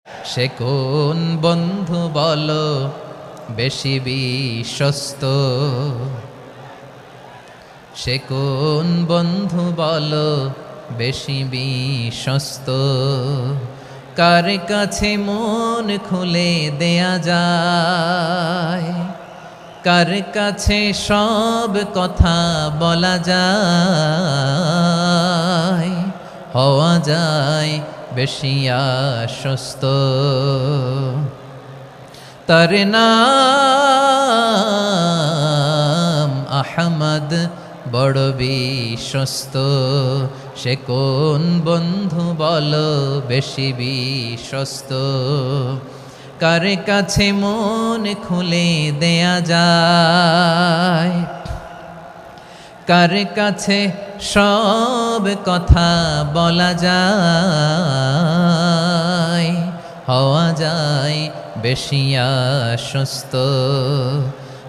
সে কোন বন্ধু বলো বেশি বিশ্বস্ত, সে কোন বন্ধু বলো বেশি বিশ্বস্ত, কার কাছে মন খুলে দেয়া যায়, কার কাছে সব কথা বলা যায়, হওয়া যায় বেশি আশ্বস্ত। তার নাম আহমদ বড় বিশ্বস্ত, সে কোন বন্ধু বলো বেশি বিশ্বস্ত, কার কাছে মন খুলে দেয়া যায়, কার কাছে সব কথা বলা যায়, হওয়া যায় বেশি আশ্বস্ত।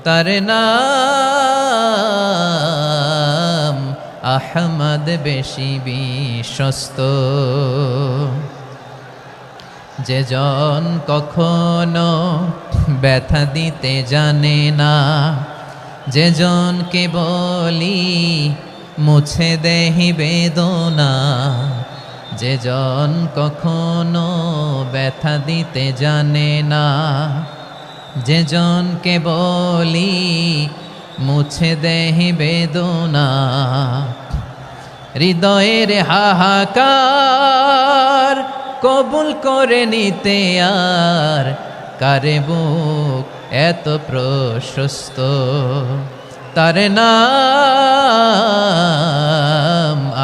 তার নাম আহমদ বেশি বিশ্বস্ত। যে জন কখনো ব্যথা দিতে জানে না, যে জনকে বলি মুছে দেহি বেদনা, যে জন কখনো ব্যথা দিতে জানে না, যে জনকে বলি মুছে দেহি বেদনা, হৃদয়ের হাহাকার কবুল করে নিতে আর কারে বুক এত প্রশস্ত। তার নাম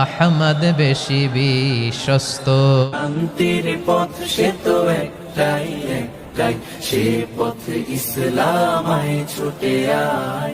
আহমদ বেশি বিশ্বস্ত। শান্তির পথ সে তো একটাই একটাই, সে পথ ইসলামায় ছুটে আয়।